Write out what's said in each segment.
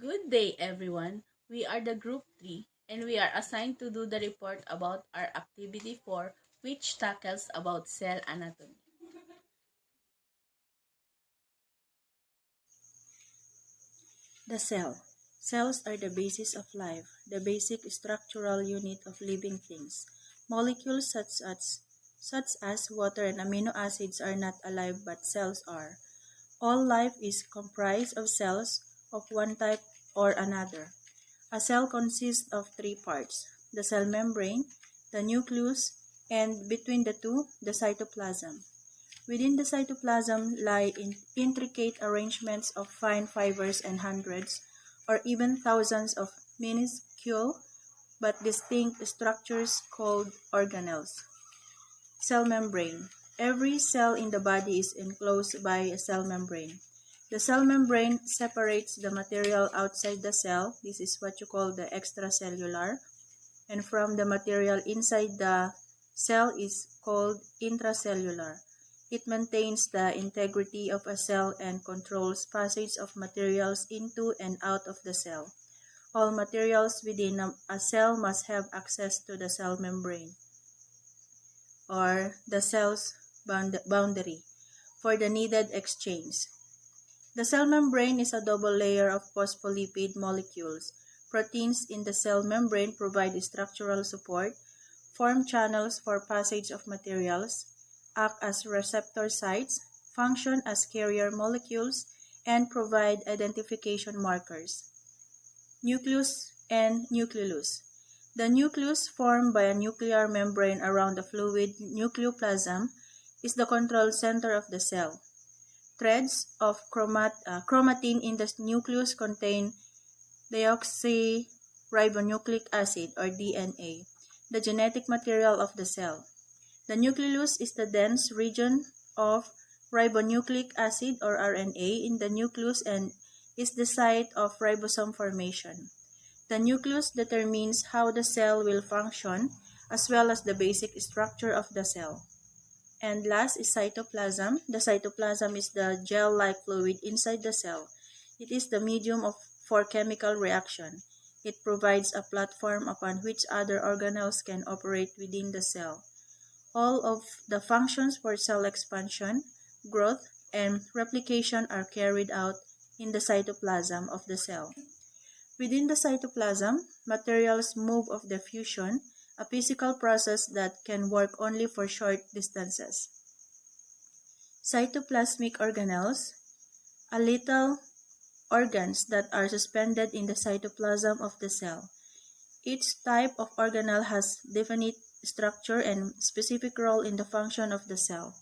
Good day, everyone. We are the Group 3, and we are assigned to do the report about our activity 4, which tackles about cell anatomy. The cell. Cells are the basis of life, the basic structural unit of living things. Molecules such as water and amino acids are not alive, but cells are. All life is comprised of cells of one type or another. A cell consists of three parts: the cell membrane, the nucleus, and between the two, the cytoplasm. Within the cytoplasm lie intricate arrangements of fine fibers and hundreds, or even thousands of minuscule but distinct structures called organelles. Cell membrane. Every cell in the body is enclosed by a cell membrane. The cell membrane separates the material outside the cell, this is what you call the extracellular, and from the material inside the cell is called intracellular. It maintains the integrity of a cell and controls passage of materials into and out of the cell. All materials within a cell must have access to the cell membrane or the cell's boundary for the needed exchange. The cell membrane is a double layer of phospholipid molecules. Proteins in the cell membrane provide structural support, form channels for passage of materials, act as receptor sites, function as carrier molecules, and provide identification markers. Nucleus and nucleolus. The nucleus, formed by a nuclear membrane around the fluid nucleoplasm, is the control center of the cell. Threads of chromatin in the nucleus contain deoxyribonucleic acid or DNA, the genetic material of the cell. The nucleolus is the dense region of ribonucleic acid or RNA in the nucleus and is the site of ribosome formation. The nucleus determines how the cell will function as well as the basic structure of the cell. And last is cytoplasm. The cytoplasm is the gel-like fluid inside the cell. It is the medium for chemical reaction. It provides a platform upon which other organelles can operate within the cell. All of the functions for cell expansion, growth, and replication are carried out in the cytoplasm of the cell. Within the cytoplasm, materials move of diffusion, a physical process that can work only for short distances. Cytoplasmic organelles are little organs that are suspended in the cytoplasm of the cell. Each type of organelle has definite structure and specific role in the function of the cell.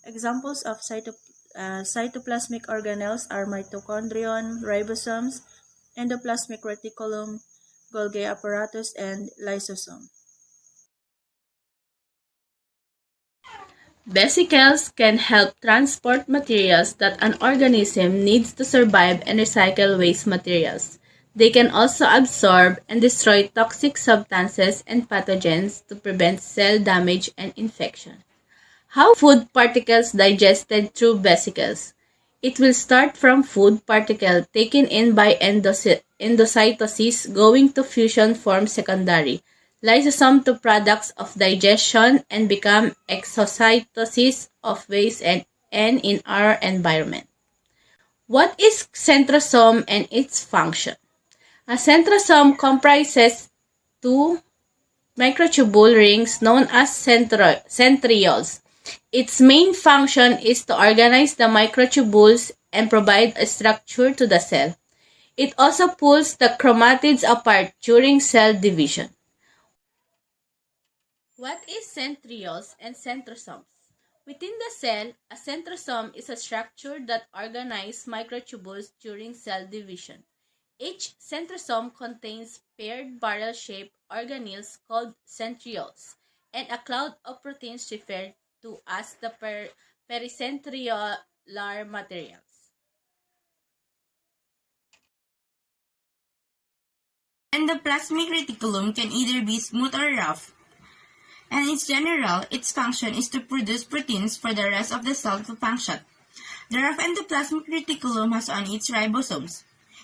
Examples of cytoplasmic organelles are mitochondrion, ribosomes, endoplasmic reticulum, Golgi apparatus, and lysosome. Vesicles can help transport materials that an organism needs to survive and recycle waste materials. They can also absorb and destroy toxic substances and pathogens to prevent cell damage and infection. How food particles digested through vesicles? It will start from food particle taken in by endocytosis going to fusion form secondary lysosome to products of digestion and become exocytosis of waste and in our environment. What is centrosome and its function? A centrosome comprises two microtubule rings known as centrioles. Its main function is to organize the microtubules and provide a structure to the cell. It also pulls the chromatids apart during cell division. What is centrioles and centrosomes? Within the cell, a centrosome is a structure that organizes microtubules during cell division. Each centrosome contains paired barrel-shaped organelles called centrioles and a cloud of proteins referred to as the pericentriolar materials. Endoplasmic reticulum can either be smooth or rough, and in general, its function is to produce proteins for the rest of the cell to function. The rough endoplasmic reticulum has on its ribosomes.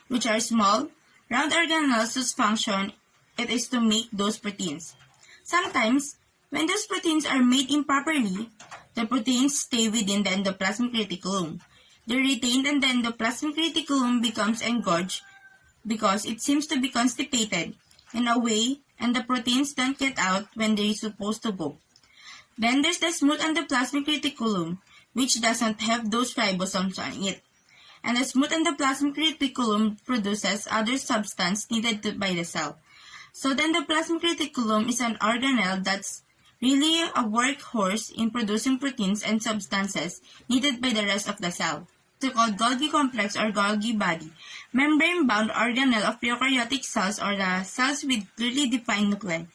which are small, round organelles whose function it is to make those proteins. Sometimes, when those proteins are made improperly, the proteins stay within the endoplasmic reticulum. They're retained and the endoplasmic reticulum becomes engorged because it seems to be constipated in a way and the proteins don't get out when they're supposed to go. Then there's the smooth endoplasmic reticulum, which doesn't have those ribosomes on it. And the smooth endoplasmic reticulum produces other substance needed by the cell. So the endoplasmic reticulum is an organelle that's really a workhorse in producing proteins and substances needed by the rest of the cell. It's called Golgi complex or Golgi body, membrane-bound organelle of eukaryotic cells or the cells with clearly defined nuclei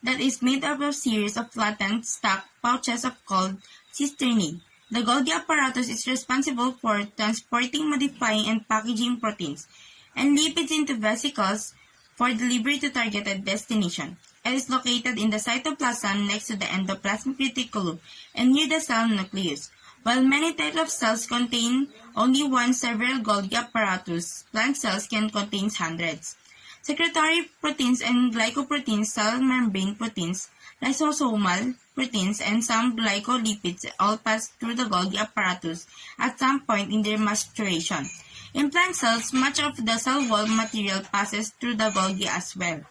that is made up of a series of flattened, stacked pouches called cisternae. The Golgi apparatus is responsible for transporting, modifying, and packaging proteins and lipids into vesicles for delivery to targeted destination. It is located in the cytoplasm next to the endoplasmic reticulum and near the cell nucleus. While many types of cells contain only one several Golgi apparatus, plant cells can contain hundreds. Secretory proteins and glycoproteins, cell membrane proteins, lysosomal proteins, and some glycolipids all pass through the Golgi apparatus at some point in their maturation. In plant cells, much of the cell wall material passes through the Golgi as well.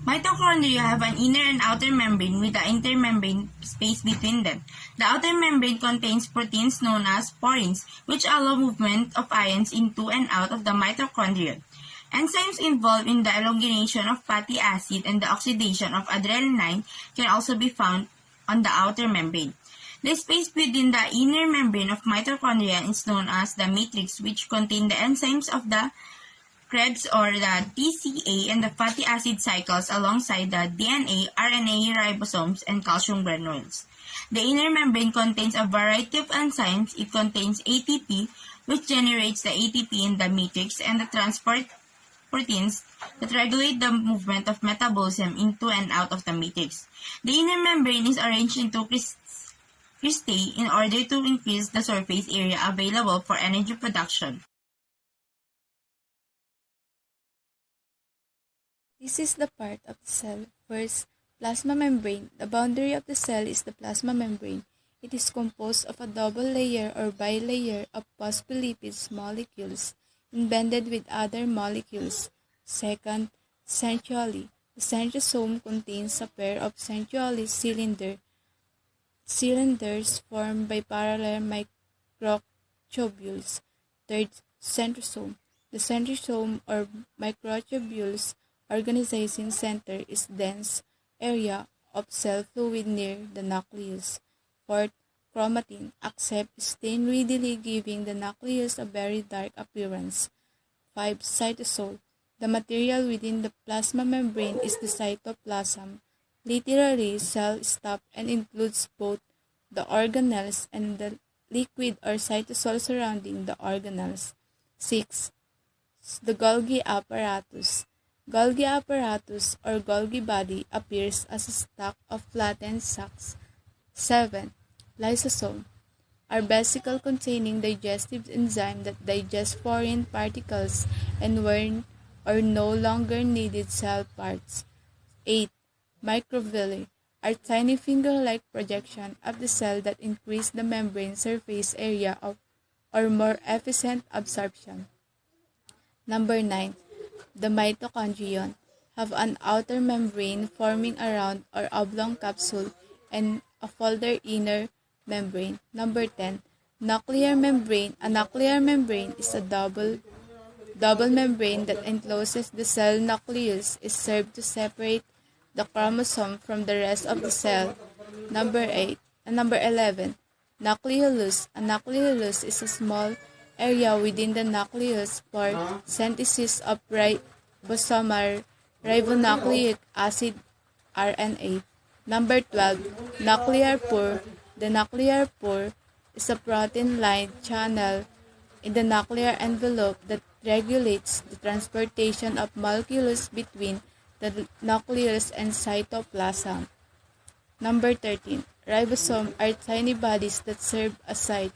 Mitochondria have an inner and outer membrane with an intermembrane space between them. The outer membrane contains proteins known as porins, which allow movement of ions into and out of the mitochondria. Enzymes involved in the elongation of fatty acid and the oxidation of adenine can also be found on the outer membrane. The space within the inner membrane of mitochondria is known as the matrix, which contain the enzymes of the Krebs or the TCA and the fatty acid cycles alongside the DNA, RNA, ribosomes, and calcium granules. The inner membrane contains a variety of enzymes. It contains ATP, which generates the ATP in the matrix, and the transport proteins that regulate the movement of metabolism into and out of the matrix. The inner membrane is arranged into cristae in order to increase the surface area available for energy production. This is the part of the cell. First, plasma membrane. The boundary of the cell is the plasma membrane. It is composed of a double layer or bilayer of phospholipids molecules embedded with other molecules. Second, centrioles. The centrosome contains a pair of centrioles cylinders formed by parallel microtubules. Third, centrosome. The centrosome or microtubules organizing center is dense area of cell fluid near the nucleus. Fourth, chromatin, except stain readily giving the nucleus a very dark appearance. 5. Cytosol. The material within the plasma membrane is the cytoplasm, literally cell stuff, and includes both the organelles and the liquid or cytosol surrounding the organelles. 6. The Golgi apparatus. Golgi apparatus or Golgi body appears as a stack of flattened sacs. 7. Lysosome are vesicle containing digestive enzyme that digest foreign particles and were or no longer needed cell parts. 8. Microvilli are tiny finger-like projection of the cell that increase the membrane surface area of or more efficient absorption. Number 9. The mitochondrion have an outer membrane forming a round or oblong capsule and a folded inner membrane. Number 10. Nuclear membrane. A nuclear membrane is a double membrane that encloses the cell nucleus. Is served to separate the chromosome from the rest of the cell. Number 11. Nucleolus. A nucleolus is a small area within the nucleus for synthesis of ribosomal ribonucleic acid RNA. Number 12. Nuclear pore. The nuclear pore is a protein-lined channel in the nuclear envelope that regulates the transportation of molecules between the nucleus and cytoplasm. Number 13. Ribosomes are tiny bodies that serve as site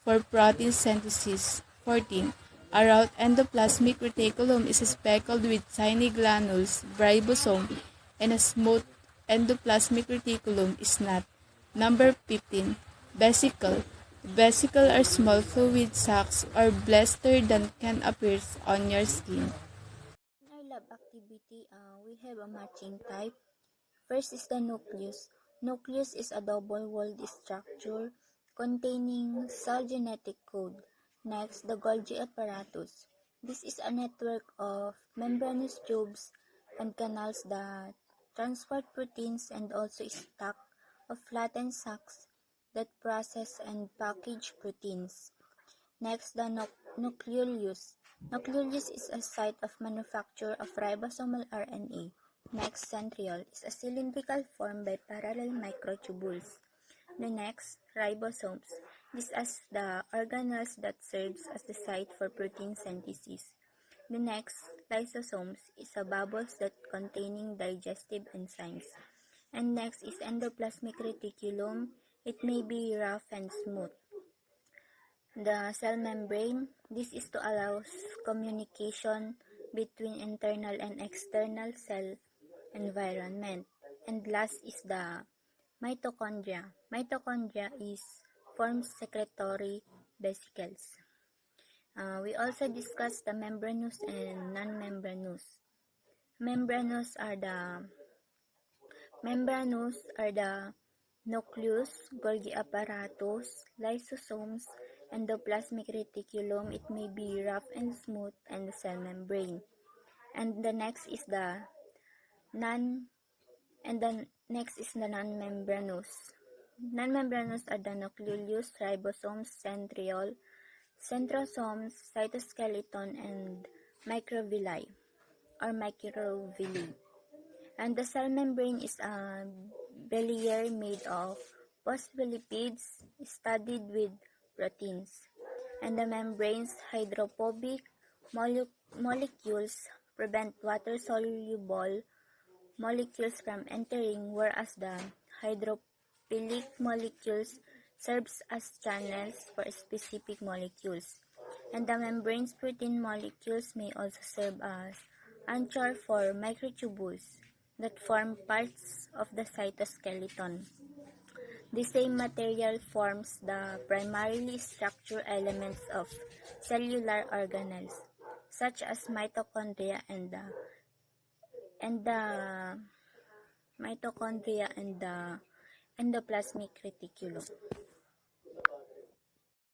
for protein synthesis. 14. Around endoplasmic reticulum is speckled with tiny granules, ribosome, and a smooth endoplasmic reticulum is not. Number 15. Vesicle. Vesicle are small fluid sacs or blisters that can appear on your skin. In our lab activity, we have a matching type. First is the nucleus. Nucleus is a double-walled structure containing cell genetic code. Next, the Golgi apparatus. This is a network of membranous tubes and canals that transport proteins and also a stack of flattened sacs that process and package proteins. Next, the nucleolus. Nucleolus is a site of manufacture of ribosomal RNA. Next, centriole is a cylindrical formed by parallel microtubules. The next, ribosomes. These are the organelles that serves as the site for protein synthesis. The next, lysosomes, is a bubbles that containing digestive enzymes. And next is endoplasmic reticulum. It may be rough and smooth. The cell membrane. This is to allow communication between internal and external cell environment. And last is the mitochondria. Mitochondria forms secretory vesicles. We also discussed the membranous and non-membranous. Membranous are the nucleus, Golgi apparatus, lysosomes, endoplasmic reticulum. It may be rough and smooth, and the cell membrane. And the next is the non-membranous. Non-membranous are the nucleolus, ribosomes, centriole, centrosomes, cytoskeleton, and microvilli. And the cell membrane is a bilayer made of phospholipids studded with proteins. And the membrane's hydrophobic molecules prevent water-soluble molecules from entering, whereas the hydrophilic molecules serves as channels for specific molecules. And the membrane's protein molecules may also serve as anchor for microtubules that form parts of the cytoskeleton. The same material forms the primarily structure elements of cellular organelles, such as mitochondria and the endoplasmic reticulum.